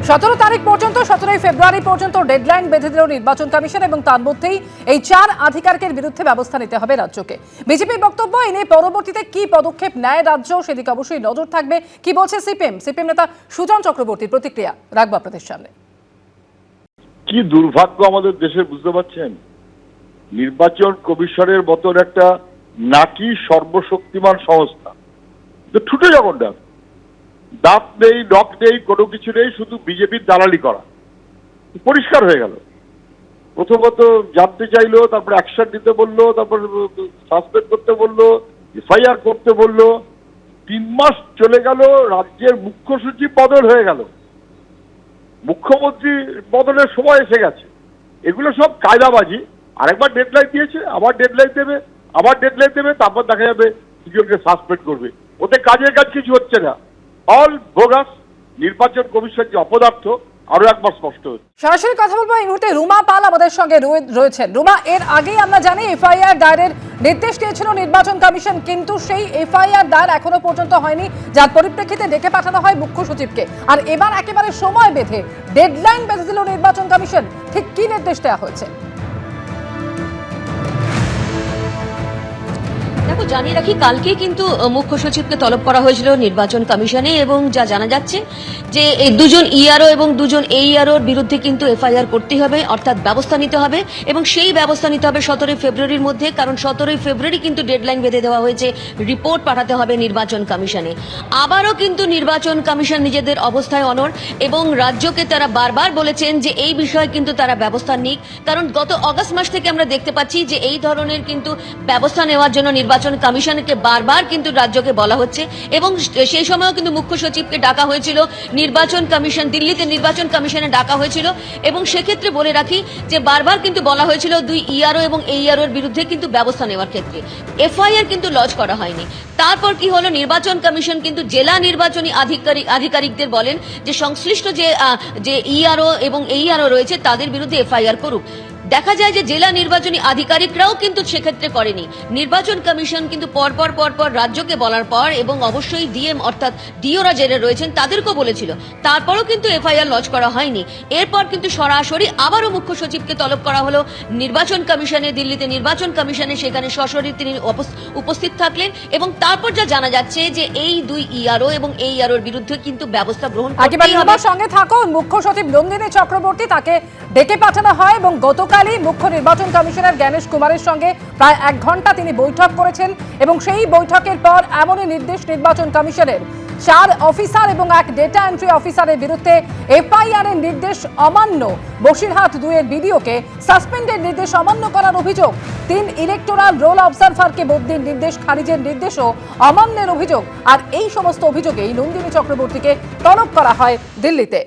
17 তারিখ পর্যন্ত 17 ফেব্রুয়ারি পর্যন্ত ডেডলাইন বেঁধে দিল নির্বাচন কমিশন এবং তার মধ্যেই এই 4 আধিকারিকের বিরুদ্ধে ব্যবস্থা নিতে হবে রাজ্যকে। বিজেপির বক্তব্য, এই নিয়ে পরবর্তীতে কি পদক্ষেপ নেয় রাজ্য সেদিকে অবশ্যই নজর থাকবে। কি বলছে সিপিএম নেতা সুজন চক্রবর্তীর প্রতিক্রিয়া রাখবো আপনাদের সামনে। কি দুর্ভাগ্য আমাদের দেশে, বুঝতে পারছেন? নির্বাচন কমিশনের মতন একটা নাকি সর্বশক্তিমান সংস্থা ঠুটে যখন দাঁত নেই, নখ নেই, কোনো কিছু নেই, শুধু বিজেপির দালালি করা পরিষ্কার হয়ে গেল। প্রথমত জানতে চাইলো, তারপর অ্যাকশন নিতে বললো, তারপর সাসপেন্ড করতে বললো, এফআইআর করতে বললো। 3 মাস চলে গেল, রাজ্যের মুখ্য সচিব বদল হয়ে গেল, মুখ্যমন্ত্রী বদলের সময় এসে গেছে। এগুলো সব কায়দাবাজি। আরেকবার ডেডলাইন দিয়েছে, আবার ডেডলাইন দেবে, আবার ডেডলাইন দেবে, তারপর দেখা যাবে দুজনকে সাসপেন্ড করবে। ওতে কাজের কাজ কিছু হচ্ছে না, অল বোগাস। নির্বাচন কমিশন যে অপদার্থ আরো একবার স্পষ্ট হচ্ছে। সরাসরি কথা বলবো এই মুহূর্তে রুমা পাল আমাদের সঙ্গে রয়েছেন। রুমা, এর আগেই আমরা জানি এফআইআর দায়েরের নির্দেশ দিয়েছিল নির্বাচন কমিশন, কিন্তু সেই এফআইআর দায়ের এখনো পর্যন্ত হয়নি, যার পরিপ্রেক্ষিতে ডেকে পাঠানো হয় মুখ্য সচিবকে। আর এবার একেবারে সময় বেঁধে ডেডলাইন বেঁধে দিল নির্বাচন কমিশন। ঠিক কি নির্দেশ দেওয়া হয়েছে? দেখো, জানিয়ে রাখি, কালকে কিন্তু মুখ্য সচিবকে তলব করা হয়েছিল নির্বাচন কমিশনে, এবং যা জানা যাচ্ছে যে এই 2 জন ইআরও এবং 2 জন এইআরওর বিরুদ্ধে কিন্তু এফআইআর করতে হবে, অর্থাৎ ব্যবস্থা নিতে হবে, এবং সেই ব্যবস্থা নিতে হবে 17 ফেব্রুয়ারির মধ্যে। কারণ 17 ফেব্রুয়ারি কিন্তু ডেডলাইন বেঁধে দেওয়া হয়েছে, রিপোর্ট পাঠাতে হবে নির্বাচন কমিশনে। আবারও কিন্তু নির্বাচন কমিশন নিজেদের অবস্থায় অনড়, এবং রাজ্যকে তারা বারবার বলেছেন যে এই বিষয়ে কিন্তু তারা ব্যবস্থা নিক। কারণ গত অগস্ট মাস থেকে আমরা দেখতে পাচ্ছি যে এই ধরনের কিন্তু ব্যবস্থা নেওয়ার জন্য নির্বাচন কমিশনকে বারবার কিন্তু রাজ্যকে বলা হচ্ছে, এবং সেই সময়ও কিন্তু মুখ্য সচিবকে ডাকা হয়েছিল নির্বাচন কমিশন, দিল্লিতে নির্বাচন কমিশনে ডাকা হয়েছিল। এবং সেক্ষেত্রে বলে রাখি যে বারবার কিন্তু বলা হয়েছিল 2 ইআরও এবং এইআরওর বিরুদ্ধে কিন্তু ব্যবস্থা নেওয়ার ক্ষেত্রে এফআইআর কিন্তু লঞ্চ করা হয়নি। তারপর কি হলো, নির্বাচন কমিশন কিন্তু জেলা নির্বাচনী আধিকারিকদের বলেন যে সংশ্লিষ্ট যে ইআরও এবং এইআরও রয়েছে তাদের বিরুদ্ধে এফআইআর করুক। দেখা যায় যে জেলা নির্বাচনী আধিকারিকরাও কিন্তু সেক্ষেত্রে করেনি। নির্বাচন কমিশন কিন্তু পরপর রাজ্যকে বলার পর, এবং অবশ্যই ডিএম অর্থাৎ ডিওরা জেলে রয়েছেন তাদেরকেও বলেছিল, তারপরও কিন্তু এফআইআর লঞ্চ করা হয়নি। এরপর কিন্তু সরাসরি আবারও মুখ্য সচিবকে তলব করা হলো নির্বাচন কমিশনে, দিল্লিতে নির্বাচন কমিশনে, সেখানে সশরীরে তিনি উপস্থিত থাকলেন, এবং তারপর যা জানা যাচ্ছে যে এই 2 ইআরও এবং এইআরওর বিরুদ্ধে কিন্তু ব্যবস্থা গ্রহণ করতেই হবে। আমার সঙ্গে থাকো মুখ্য সচিব নন্দিনী চক্রবর্তী, তাকে ডেকে পাঠানো হয়, এবং গতকালই মুখ্য নির্বাচন কমিশনার জ্ঞানেশ কুমারের সঙ্গে প্রায় 1 ঘন্টা তিনি বৈঠক করেছেন, এবং সেই বৈঠকের পর এমনই নির্দেশ নির্বাচন কমিশনের। 4 অফিসার এবং 1 ডেটা এন্ট্রি অফিসারের বিরুদ্ধে এফআইআর এর নির্দেশ অমান্য, বসিরহাট 2 এর বিডিওকে সাসপেন্ডের নির্দেশ অমান্য করার অভিযোগ, 3 ইলেকটোরাল রোল অবজারভারকে বদলির নির্দেশ খারিজের নির্দেশও অমান্যের অভিযোগ। আর এই সমস্ত অভিযোগেই নন্দিনী চক্রবর্তীকে তলব করা হয় দিল্লিতে।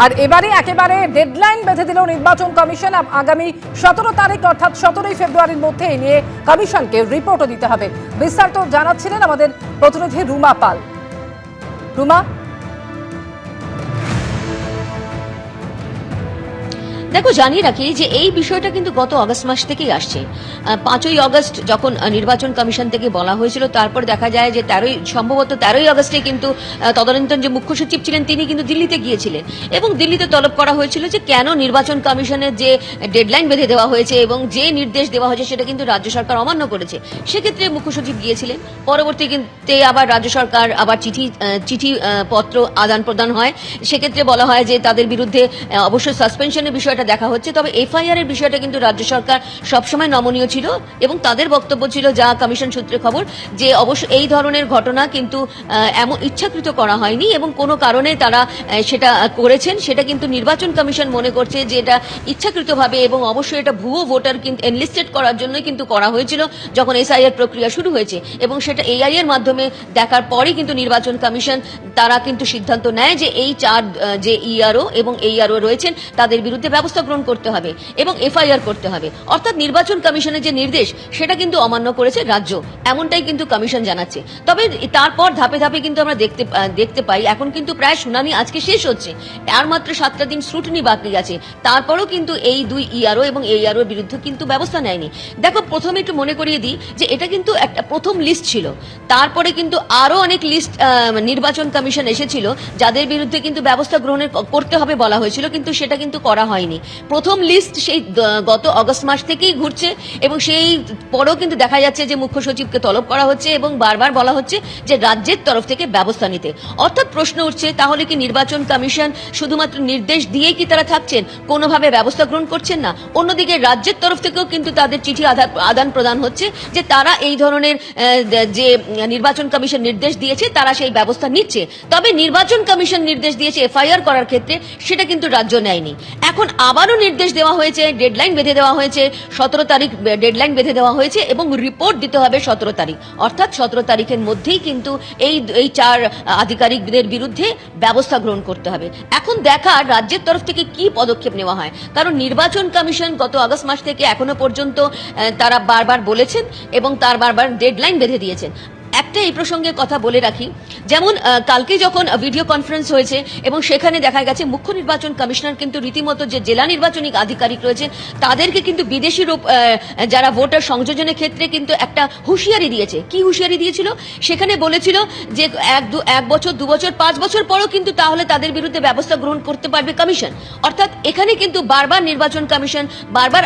আর এবারে একেবারে ডেডলাইন বেঁধে দিল নির্বাচন কমিশন। আগামী 17 তারিখ অর্থাৎ 17 ফেব্রুয়ারির মধ্যে এ নিয়ে কমিশনকে রিপোর্টও দিতে হবে। বিস্তারিত জানাচ্ছিলেন আমাদের প্রতিনিধি রুমা পাল। রুমা, দেখো, জানিয়ে রাখি যে এই বিষয়টা কিন্তু গত অগস্ট মাস থেকেই আসছে। 5ই অগস্ট যখন নির্বাচন কমিশন থেকে বলা হয়েছিল, তারপর দেখা যায় যে সম্ভবত 13ই অগস্টে কিন্তু তদানীন্তন যে মুখ্য সচিব ছিলেন তিনি কিন্তু দিল্লিতে গিয়েছিলেন, এবং দিল্লিতে তলব করা হয়েছিল যে কেন নির্বাচন কমিশনের যে ডেডলাইন বেঁধে দেওয়া হয়েছে এবং যে নির্দেশ দেওয়া হয়েছে সেটা কিন্তু রাজ্য সরকার অমান্য করেছে। সেক্ষেত্রে মুখ্য সচিব গিয়েছিলেন, পরবর্তীতে আবার রাজ্য সরকার আবার চিঠি পত্র আদান প্রদান হয়। সেক্ষেত্রে বলা হয় যে তাদের বিরুদ্ধে অবশ্যই সাসপেনশনের বিষয়টা দেখা হচ্ছে, তবে এফআইআর এর বিষয়টা কিন্তু রাজ্য সরকার সবসময় নমনীয় ছিল, এবং তাদের বক্তব্য ছিল, যা কমিশন সূত্রে খবর, যে অবশ্য এই ধরনের ঘটনা কিন্তু এমন ইচ্ছাকৃত করা হয়নি, এবং কোনো কারণে তারা সেটা করেছেন সেটা কিন্তু নির্বাচন কমিশন মনে করছে যে এটা ইচ্ছাকৃতভাবে, এবং অবশ্যই এটা ভুয়ো ভোটার কিন্তু এনলিস্টেড করার জন্য কিন্তু করা হয়েছিল যখন এসআইআর প্রক্রিয়া শুরু হয়েছে, এবং সেটা এআই এর মাধ্যমে দেখার পরই কিন্তু নির্বাচন কমিশন তারা কিন্তু সিদ্ধান্ত নেয় যে এই 4 যে ইআরও এবং এইআরও রয়েছেন তাদের বিরুদ্ধে ব্যবস্থা ব্যবস্থা গ্রহণ করতে হবে এবং এফআইআর করতে হবে। অর্থাৎ নির্বাচন কমিশনের যে নির্দেশ সেটা কিন্তু অমান্য করেছে রাজ্য, এমনটাই কিন্তু কমিশন জানাচ্ছে। তবে তারপর ধাপে ধাপে কিন্তু আমরা দেখতে পাই এখন কিন্তু প্রায় শুনানি আজকে শেষ হচ্ছে, আর মাত্র 7টা দিন স্ক্রুটিনি বাকি আছে, তারপরও কিন্তু এই দুই ইআরও এবং এইআরওর বিরুদ্ধে কিন্তু ব্যবস্থা নেয়নি। দেখো, প্রথমে একটু মনে করিয়ে দিই যে এটা কিন্তু একটা প্রথম লিস্ট ছিল, তারপরে কিন্তু আরো অনেক লিস্ট নির্বাচন কমিশন এসেছিল যাদের বিরুদ্ধে কিন্তু ব্যবস্থা গ্রহণের করতে হবে বলা হয়েছিল, কিন্তু সেটা কিন্তু করা হয়নি। প্রথম লিস্ট সেই গত অগস্ট মাস থেকেই ঘুরছে এবং সেই পরেও কিন্তু দেখা যাচ্ছে যে মুখ্য সচিবকে তলব করা হচ্ছে এবং বারবার বলা হচ্ছে যে রাজ্যের তরফ থেকে ব্যবস্থা নিতে। অর্থাৎ প্রশ্ন উঠছে, তাহলে কি নির্বাচন কমিশন শুধুমাত্র নির্দেশ দিয়েই কি তারা থাকছেন, কোনোভাবে ব্যবস্থা গ্রহণ করছেন না? অন্যদিকে রাজ্যের তরফ থেকেও কিন্তু তাদের চিঠি আদান প্রদান হচ্ছে যে তারা এই ধরনের যে নির্বাচন কমিশন নির্দেশ দিয়েছে তারা সেই ব্যবস্থা নিচ্ছে। তবে নির্বাচন কমিশন নির্দেশ দিয়েছে এফআইআর করার ক্ষেত্রে, সেটা কিন্তু রাজ্য নেয়নি। এখন আবারও নির্দেশ দেওয়া হয়েছে, ডেডলাইন বেঁধে দেওয়া হয়েছে, 17 তারিখ ডেডলাইন বেঁধে দেওয়া হয়েছে এবং রিপোর্ট দিতে হবে 17 তারিখ। অর্থাৎ 17 তারিখের মধ্যেই কিন্তু এই 4 আধিকারিকদের বিরুদ্ধে ব্যবস্থা গ্রহণ করতে হবে। এখন দেখার রাজ্যের তরফ থেকে কি পদক্ষেপ নেওয়া হয়, কারণ নির্বাচন কমিশন গত আগস্ট মাস থেকে এখনো পর্যন্ত তারা বারবার বলেছেন এবং তার বারবার ডেডলাইন বেঁধে দিয়েছেন। একটা এই প্রসঙ্গে কথা বলে রাখি, যেমন কালকে যখন ভিডিও কনফারেন্স হয়েছে এবং সেখানে দেখা গেছে মুখ্য নির্বাচন কমিশনার কিন্তু রীতিমতো যে জেলা নির্বাচনী আধিকারিক রয়েছে তাদেরকে কিন্তু বিদেশি যারা ভোটার সংযোজনের ক্ষেত্রে কিন্তু একটা হুঁশিয়ারি দিয়েছে। কি হুঁশিয়ারি দিয়েছিল? সেখানে বলেছিল যে 1 বছর 2 বছর 5 বছর পরও কিন্তু তাহলে তাদের বিরুদ্ধে ব্যবস্থা গ্রহণ করতে পারবে কমিশন। অর্থাৎ এখানে কিন্তু বারবার নির্বাচন কমিশন বারবার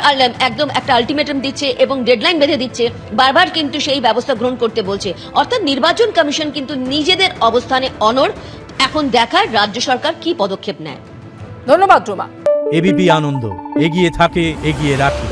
একদম একটা আলটিমেটাম দিচ্ছে এবং ডেডলাইন বেঁধে দিচ্ছে, বারবার কিন্তু সেই ব্যবস্থা গ্রহণ করতে বলছে। অর্থাৎ নির্বাচন কমিশন কিন্তু নিজেদের অবস্থানে অনড়। এখন দেখার রাজ্য সরকার কি পদক্ষেপ নেয়। ধন্যবাদ রুমা। এবিপি আনন্দ, এগিয়ে থাকে, এগিয়ে রাখে।